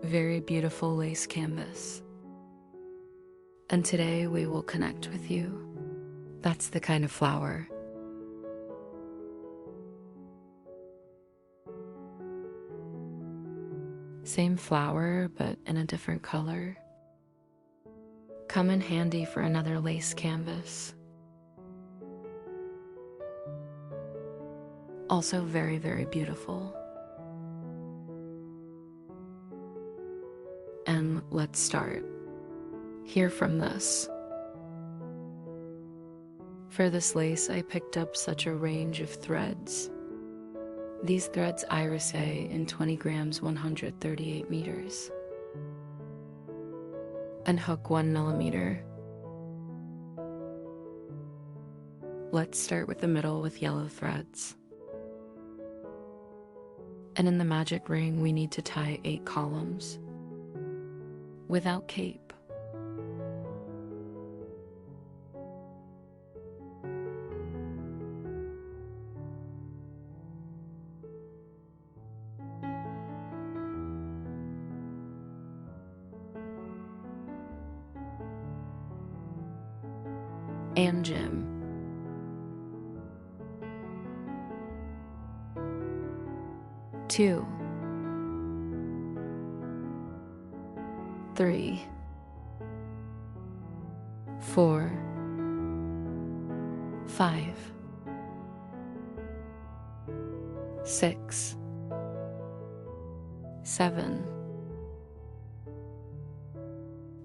very beautiful lace canvas. And today we will connect with you. That's the kind of flower. Same flower, but in a different color. Come in handy for another lace canvas. Also very, very beautiful. And let's start. Hear from this. For this lace, I picked up such a range of threads. These threads iris in 20 grams, 138 meters. And hook 1 millimeter. Let's start with the middle with yellow threads. And in the magic ring, we need to tie 8 columns without cape. And Jim. Two, 3, 4, 5, 6, 7,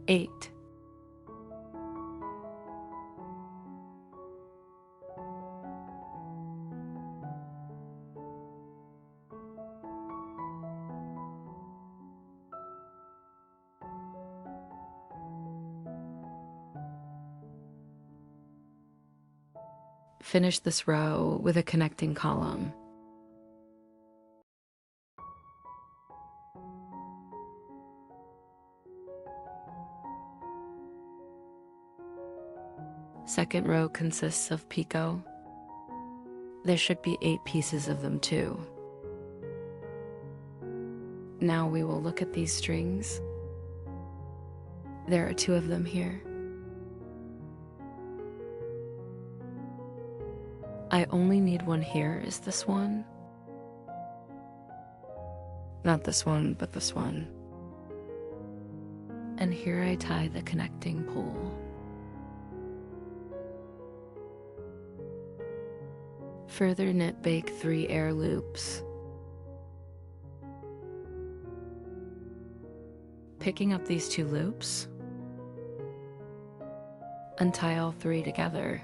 8. Finish this row with a connecting column. Second row consists of picot. There should be 8 pieces of them too. Now we will look at these strings. There are 2 of them here. I only need one here. Is this one? Not this one, but this one. And here I tie the connecting pole. Further knit bake 3 air loops. Picking up these 2 loops, untie all 3 together.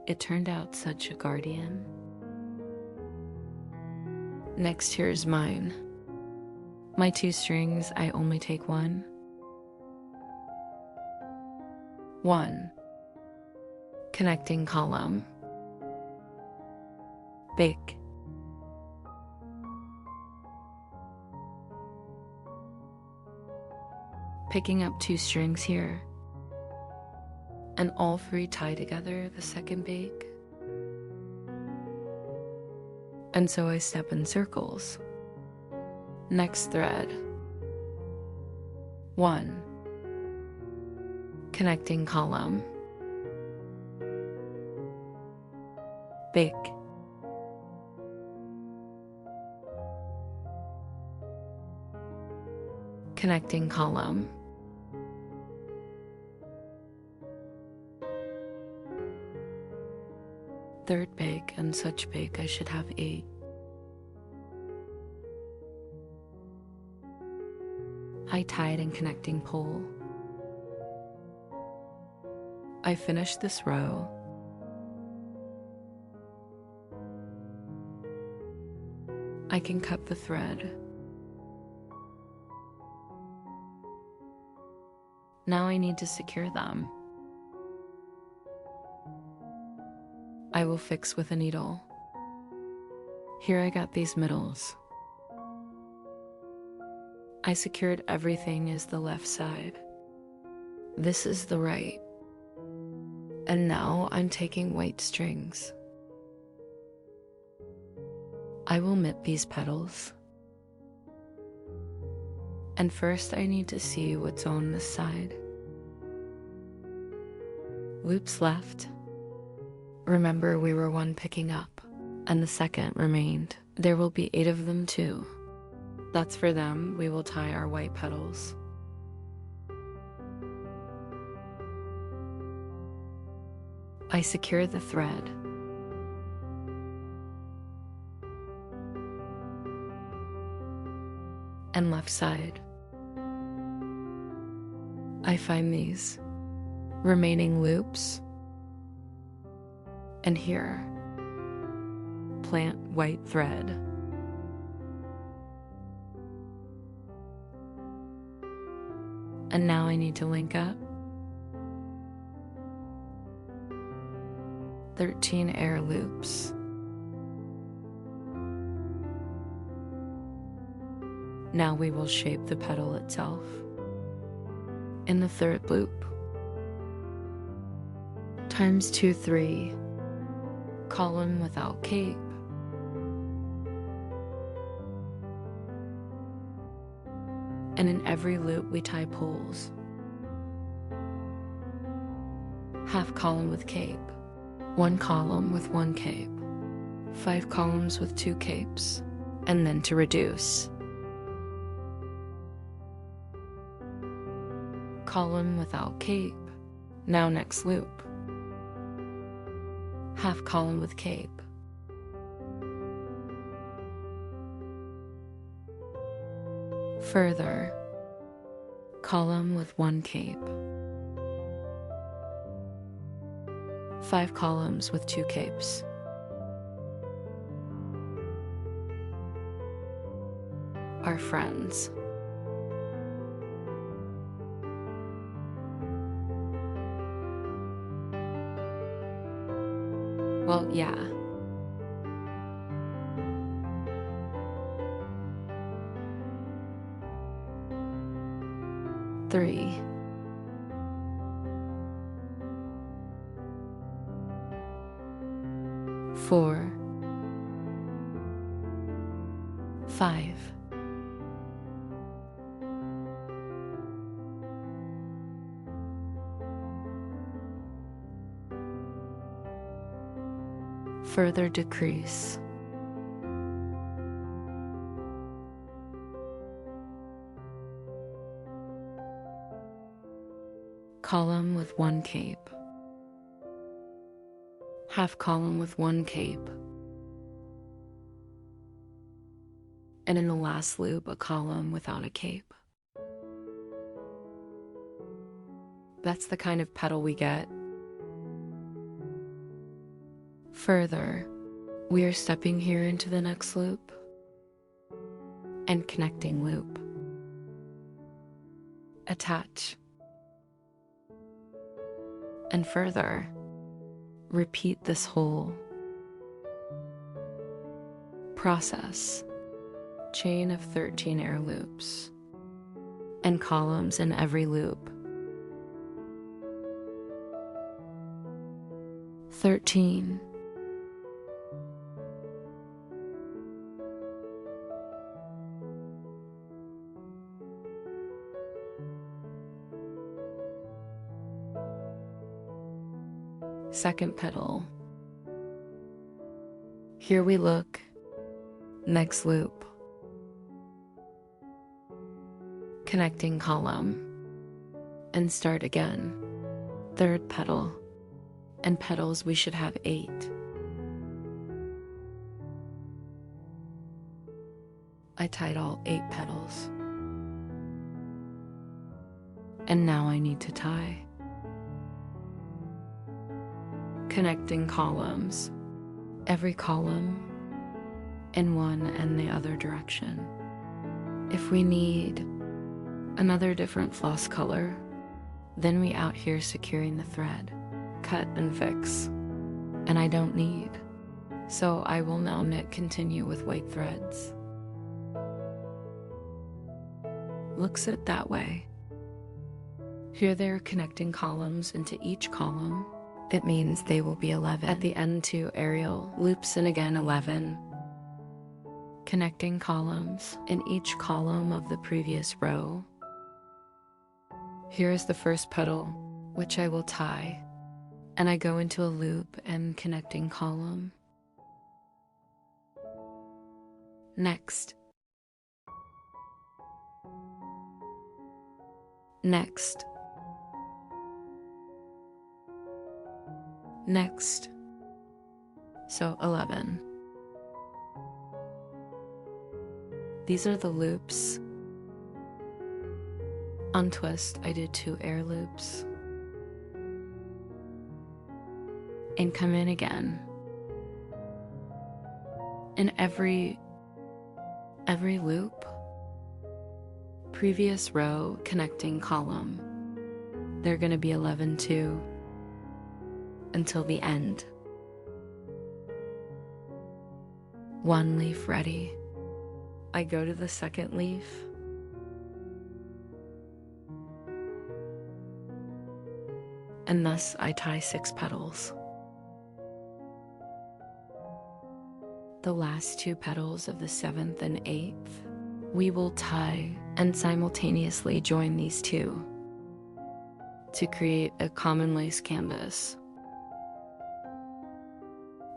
It turned out such a guardian. Next, here's mine. My 2 strings, I only take 1. 1. Connecting column. Bake. Picking up 2 strings here. And all 3 tie together the second bake. And so I step in circles. Next thread. 1. Connecting column. Bake. Connecting column. Third bake, and such bake I should have 8. I tied in connecting pole. I finish this row. I can cut the thread. Now I need to secure them. I will fix with a needle. Here I got these middles. I secured everything as the left side. This is the right. And now I'm taking white strings. I will knit these petals And first I need to see what's on this side. Loops left. Remember, we were one picking up, and the second remained. There will be 8 of them too. That's for them. We will tie our white petals. I secure the thread. And left side. I find these remaining loops, and here, plant white thread. And now I need to link up 13 air loops. Now we will shape the petal itself. In the 3rd loop, times 2, 3, column without cape. And in every loop we tie pulls. Half column with cape, 1 column with 1 cape, 5 columns with 2 capes, and then to reduce. Column without cape. Now next loop. Half column with cape. Further, column with 1 cape. 5 columns with 2 capes. Our friends. Well, yeah. Three. 4. 5. Further decrease. Column with 1 cape. Half column with 1 cape. And in the last loop, a column without a cape. That's the kind of petal we get. Further, we are stepping here into the next loop and connecting loop. Attach. And further, repeat this whole process. Chain of 13 air loops and columns in every loop. 13. Second petal. Here we look. Next loop. Connecting column. And start again. Third petal. And petals we should have 8. I tied all 8 petals. And now I need to tie. Connecting columns, every column in one and the other direction. If we need another different floss color, then we out here securing the thread, cut and fix, and I don't need, so I will now knit continue with white threads. Looks it that way. Here they are connecting columns into each column. It means they will be 11. At the end 2 aerial loops and again 11. connecting columns in each column of the previous row. Here is the first petal, which I will tie, and I go into a loop and connecting column. Next. Next. Next. So 11. These are the loops. Untwist, I did 2 air loops. And come in again. In every loop, previous row connecting column, they're going to be 11 too until the end. 1 leaf ready. I go to the second leaf. And thus I tie 6 petals. The last 2 petals of the 7th and 8th, we will tie and simultaneously join these 2 to create a common lace canvas.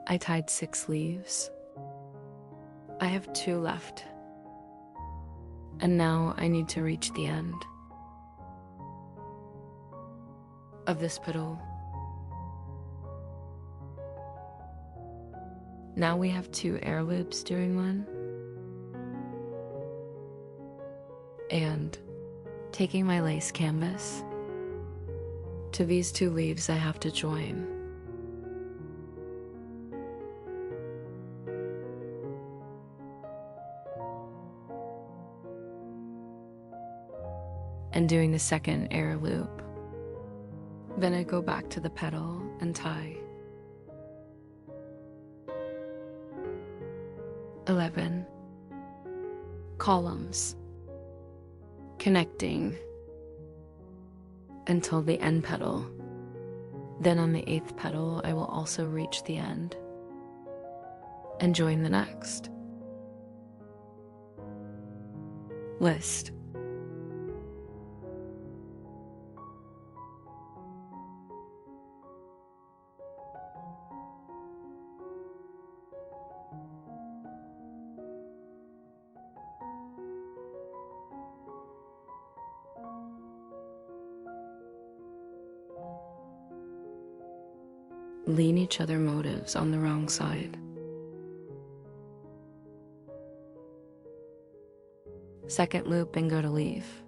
I tied 6 leaves. I have 2 left. And now I need to reach the end of this petal. Now we have 2 air loops doing 1. And taking my lace canvas, to these 2 leaves I have to join. And doing the second air loop. Then I go back to the petal and tie. 11 columns connecting until the end petal. Then on the 8th petal, I will also reach the end and join the next. List. Lean each other motives on the wrong side. Second loop and go to leaf.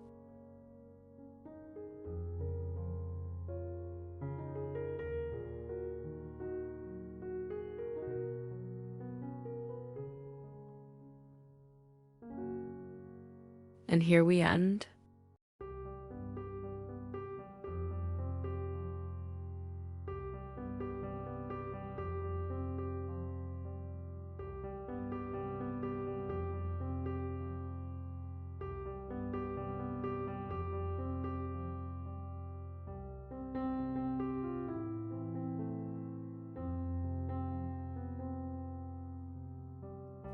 And here we end.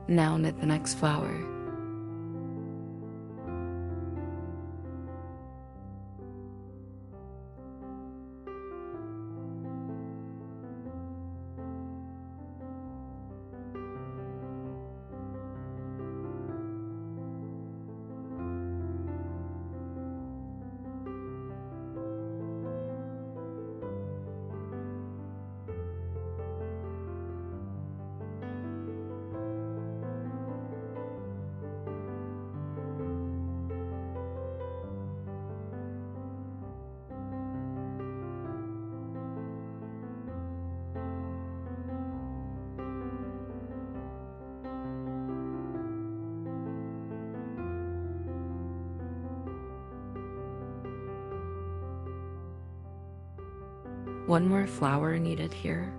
Now knit the next flower. One more flower needed here.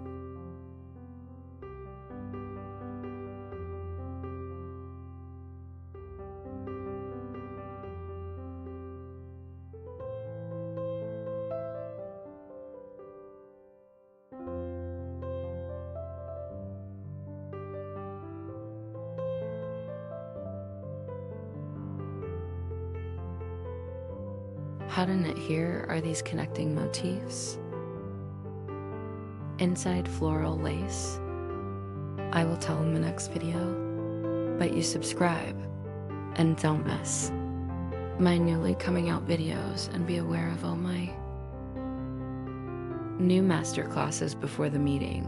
How to knit here are these connecting motifs. Inside floral lace. I will tell in the next video, but you subscribe and don't miss my newly coming out videos, and be aware of all my new master classes before the meeting.